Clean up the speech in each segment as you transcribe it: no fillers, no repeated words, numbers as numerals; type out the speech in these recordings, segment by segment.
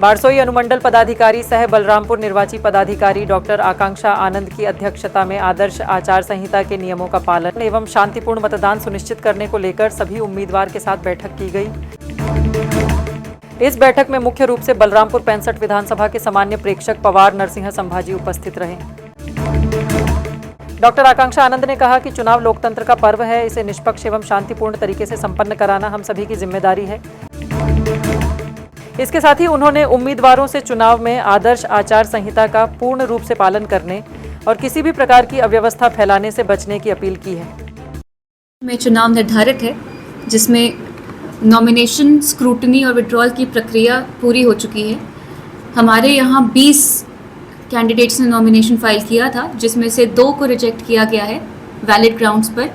बारसोई अनुमंडल पदाधिकारी सह बलरामपुर निर्वाची पदाधिकारी डॉक्टर आकांक्षा आनंद की अध्यक्षता में आदर्श आचार संहिता के नियमों का पालन एवं शांतिपूर्ण मतदान सुनिश्चित करने को लेकर सभी उम्मीदवार के साथ बैठक की गई। इस बैठक में मुख्य रूप से बलरामपुर 65 विधानसभा के सामान्य प्रेक्षक पवार नरसिंह संभाजी उपस्थित रहे। डॉक्टर आकांक्षा आनंद ने कहा कि चुनाव लोकतंत्र का पर्व है, इसे निष्पक्ष एवं शांतिपूर्ण तरीके से संपन्न कराना हम सभी की जिम्मेदारी है। इसके साथ ही उन्होंने उम्मीदवारों से चुनाव में आदर्श आचार संहिता का पूर्ण रूप से पालन करने और किसी भी प्रकार की अव्यवस्था फैलाने से बचने की अपील की है। में चुनाव निर्धारित है, जिसमें नॉमिनेशन, स्क्रूटनी और विड्रॉल की प्रक्रिया पूरी हो चुकी है। हमारे यहाँ 20 कैंडिडेट्स ने नॉमिनेशन फाइल किया था, जिसमें से 2 को रिजेक्ट किया गया है वैलिड ग्राउंड्स पर।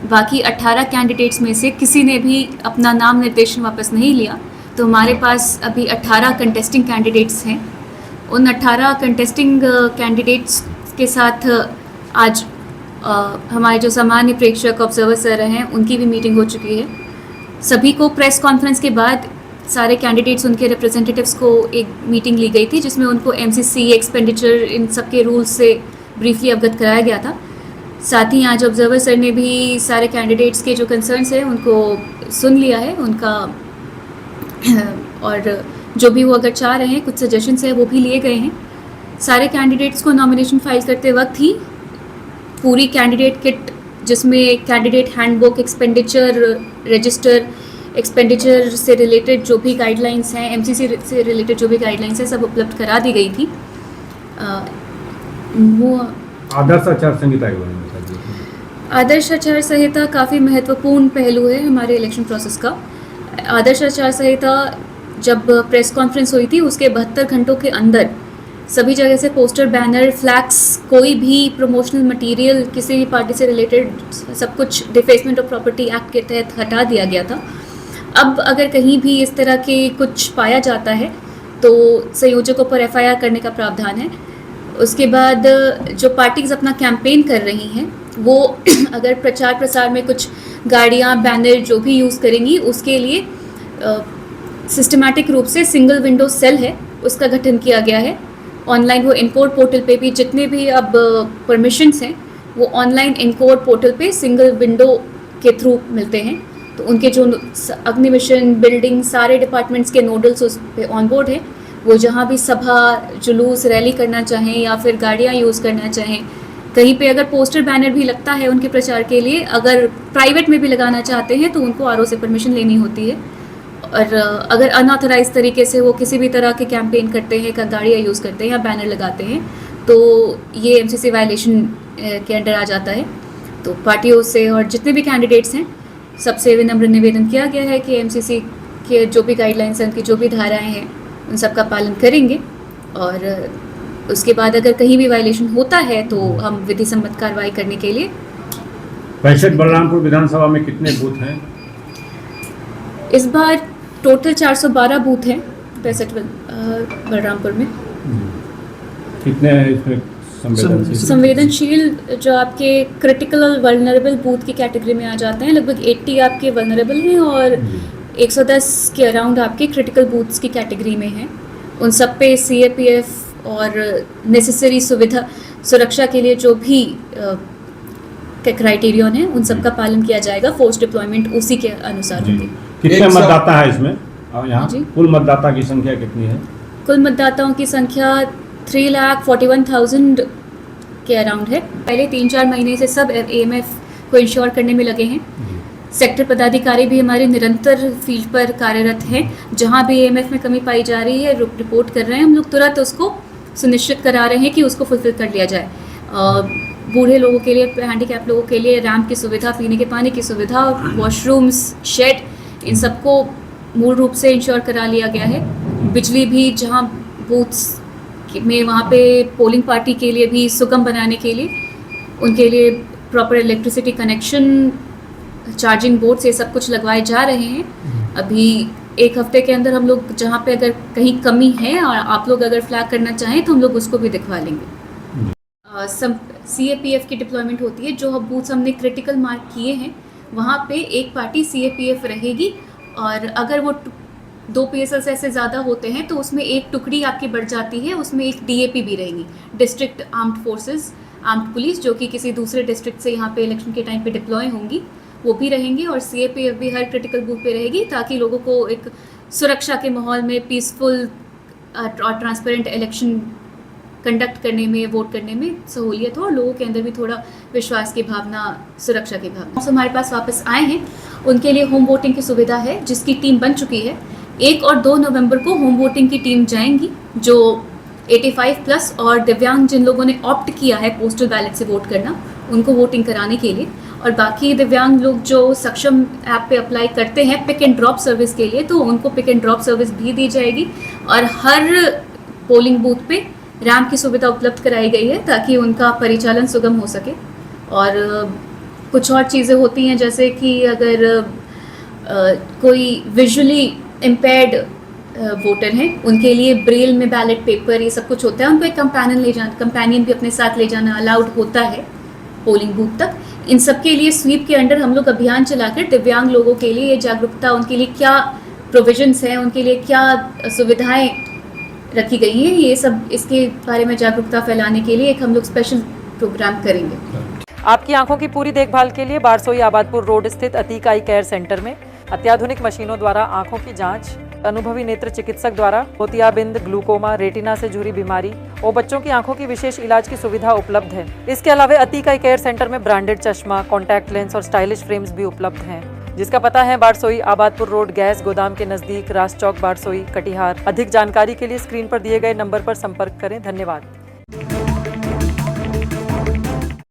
बाकी 18 कैंडिडेट्स में से किसी ने भी अपना नाम निर्देशन वापस नहीं लिया। तो हमारे पास अभी 18 कंटेस्टिंग कैंडिडेट्स हैं। उन 18 कंटेस्टिंग कैंडिडेट्स के साथ आज हमारे जो सामान्य प्रेक्षक ऑब्जर्वर सर हैं, उनकी भी मीटिंग हो चुकी है। सभी को प्रेस कॉन्फ्रेंस के बाद सारे कैंडिडेट्स, उनके रिप्रेजेंटेटिव्स को एक मीटिंग ली गई थी, जिसमें उनको एमसीसी, एक्सपेंडिचर, इन सब के रूल्स से ब्रीफली अवगत कराया गया था। साथ ही आज ऑब्जर्वर सर ने भी सारे कैंडिडेट्स के जो कंसर्न्स हैं उनको सुन लिया है, उनका और जो भी वो अगर चाह रहे हैं, कुछ सजेशंस हैं वो भी लिए गए हैं। सारे कैंडिडेट्स को नॉमिनेशन फाइल करते वक्त ही पूरी कैंडिडेट किट, जिसमें candidate handbook, expenditure register, expenditure से रिलेटेड जो भी गाइडलाइंस हैं, एमसीसी से रिलेटेड जो भी गाइडलाइंस हैं, सब उपलब्ध करा दी गई थी। वो आदर्श आचार संहिता के बारे में आदर्श आचार संहिता काफ़ी महत्वपूर्ण पहलू है हमारे इलेक्शन प्रोसेस का। आदर्श आचार संहिता जब प्रेस कॉन्फ्रेंस हुई थी, उसके 72 घंटों के अंदर सभी जगह से पोस्टर, बैनर, फ्लैक्स, कोई भी प्रमोशनल मटेरियल किसी भी पार्टी से रिलेटेड सब कुछ डिफेसमेंट ऑफ प्रॉपर्टी एक्ट के तहत हटा दिया गया था। अब अगर कहीं भी इस तरह के कुछ पाया जाता है तो संयोजकों पर एफआईआर करने का प्रावधान है। उसके बाद जो पार्टीज अपना कैंपेन कर रही हैं, वो अगर प्रचार प्रसार में कुछ गाड़ियाँ, बैनर जो भी यूज़ करेंगी, उसके लिए सिस्टमैटिक रूप से सिंगल विंडो सेल है, उसका गठन किया गया है। ऑनलाइन वो इनकोर पोर्टल पे भी जितने भी अब परमिशंस हैं, वो ऑनलाइन इनकोर पोर्टल पे सिंगल विंडो के थ्रू मिलते हैं। तो उनके जो अग्निमिशन, बिल्डिंग, सारे डिपार्टमेंट्स के नोडल्स उस पे ऑन बोर्ड हैं। वो जहाँ भी सभा, जुलूस, रैली करना चाहें या फिर गाड़ियाँ यूज़ करना चाहें, कहीं पे अगर पोस्टर, बैनर भी लगता है उनके प्रचार के लिए, अगर प्राइवेट में भी लगाना चाहते हैं तो उनको आरओ से परमिशन लेनी होती है। और अगर अनऑथराइज तरीके से वो किसी भी तरह के कैंपेन करते हैं, गाड़ियाँ यूज़ करते हैं या बैनर लगाते हैं, तो ये एमसीसी वायलेशन के अंडर आ जाता है। तो पार्टियों से और जितने भी कैंडिडेट्स हैं, सबसे विनम्र निवेदन किया गया है कि एमसीसी के जो भी गाइडलाइंस हैं, उनकी जो भी धाराएं हैं, उन सब का पालन करेंगे। और उसके बाद अगर कहीं भी वायलेशन होता है तो हम विधि सम्मत कार्रवाई करने के लिए। 65 बलरामपुर विधानसभा में कितने बूथ हैं? इस बार टोटल 412 बूथ हैं 65 बलरामपुर में। कितने इसमें संवेदनशील जो आपके क्रिटिकल और वल्नरेबल बूथ की कैटेगरी में आ जाते हैं, लगभग 80 आपके वल्नरेबल हैं और 110 के अराउंड आपके क्रिटिकल बूथ्स की कैटेगरी में हैं। उन सब पे सीएपीएफ और नेसेसरी सुविधा, सुरक्षा के लिए जो भी क्राइटेरियन है, उन सब का पालन किया जाएगा। फोर्स डिप्लॉयमेंट उसी के अनुसार होगी। कितने मतदाता है इसमें? यहाँ कुल मतदाता की संख्या कितनी है? कुल मतदाताओं की संख्या 3,41,000 के अराउंड है। पहले 3-4 महीने से सब एएमएफ को इंश्योर करने में लगे हैं। सेक्टर पदाधिकारी भी हमारे निरंतर फील्ड पर कार्यरत हैं। जहाँ भी एएमएफ में कमी पाई जा रही है, रिपोर्ट कर रहे हैं। हम लोग तुरंत उसको सुनिश्चित करा रहे हैं कि उसको फुलफिल कर लिया जाए। बूढ़े लोगों के लिए, हैंडीकैप लोगों के लिए रैंप की सुविधा, पीने के पानी की सुविधा, वॉशरूम्स, शेड, इन सबको मूल रूप से इंश्योर करा लिया गया है। बिजली भी जहाँ बूथ्स में, वहाँ पे पोलिंग पार्टी के लिए भी सुगम बनाने के लिए उनके लिए proper electricity connection, charging boards, ये सब कुछ लगवाए जा रहे हैं। अभी 1 हफ्ते के अंदर हम लोग जहाँ पे अगर कहीं कमी है और आप लोग अगर फ्लैग करना चाहें तो हम लोग उसको भी दिखवा लेंगे। सीएपीएफ की डिप्लॉयमेंट होती है। जो बूथ्स हमने क्रिटिकल मार्क किए हैं, वहाँ पे एक पार्टी सीएपीएफ रहेगी और अगर वो 2 PSLs ऐसे ज़्यादा होते हैं तो उसमें एक टुकड़ी आपकी बढ़ जाती है, उसमें एक DAP भी रहेंगी, district armed forces, armed police, जो कि किसी दूसरे डिस्ट्रिक्ट से यहाँ पे इलेक्शन के टाइम पे डिप्लॉय होंगी, वो भी रहेंगी, और CAPF भी हर क्रिटिकल बूथ पे रहेगी, ताकि लोगों को एक सुरक्षा के माहौल में पीसफुल और ट्रांसपेरेंट इलेक्शन कंडक्ट करने में, वोट करने में सहूलियत हो, और लोगों के अंदर भी थोड़ा विश्वास की भावना, सुरक्षा की भावना। हमारे पास वापस आए हैं, उनके लिए होम वोटिंग की सुविधा है, जिसकी टीम बन चुकी है। 1 और 2 नवंबर को होम वोटिंग की टीम जाएंगी, जो 85+ और दिव्यांग जिन लोगों ने ऑप्ट किया है पोस्टल बैलेट से वोट करना, उनको वोटिंग कराने के लिए, और बाकी दिव्यांग लोग जो सक्षम ऐप पे अप्लाई करते हैं पिक एंड ड्रॉप सर्विस के लिए, तो उनको पिक एंड ड्रॉप सर्विस भी दी जाएगी, और हर पोलिंग बूथ पे रैम्प की सुविधा उपलब्ध कराई गई है, ताकि उनका परिचालन सुगम हो सके। और कुछ और चीज़ें होती हैं, जैसे कि अगर कोई विजुअली इम्पेयर्ड वोटर हैं, उनके लिए ब्रेल में बैलेट पेपर, ये सब कुछ होता है, उनको एक कंपेनियन भी अपने साथ ले जाना अलाउड होता है पोलिंग बूथ तक। इन सब के लिए स्वीप के अंडर हम लोग अभियान चलाकर दिव्यांग लोगों के लिए ये जागरूकता, उनके लिए क्या प्रोविजंस हैं, उनके लिए क्या सुविधाएं रखी गई हैं, ये सब इसके बारे में जागरूकता फैलाने के लिए एक हम लोग स्पेशल प्रोग्राम करेंगे। आपकी आंखों की पूरी देखभाल के लिए बारसोई आबादपुर रोड स्थित अतीक आई केयर सेंटर में अत्याधुनिक मशीनों द्वारा आंखों की जांच, अनुभवी नेत्र चिकित्सक द्वारा मोतियाबिंद, ग्लूकोमा, रेटिना से जुड़ी बीमारी और बच्चों की आंखों की विशेष इलाज की सुविधा उपलब्ध है। इसके अलावा अतीक आई केयर सेंटर में ब्रांडेड चश्मा, कॉन्टैक्ट लेंस और स्टाइलिश फ्रेम्स भी उपलब्ध हैं, जिसका पता है बारसोई आबादपुर रोड, गैस गोदाम के नजदीक, रास चौक, बारसोई, कटिहार। अधिक जानकारी के लिए स्क्रीन पर दिए गए नंबर पर संपर्क करें। धन्यवाद।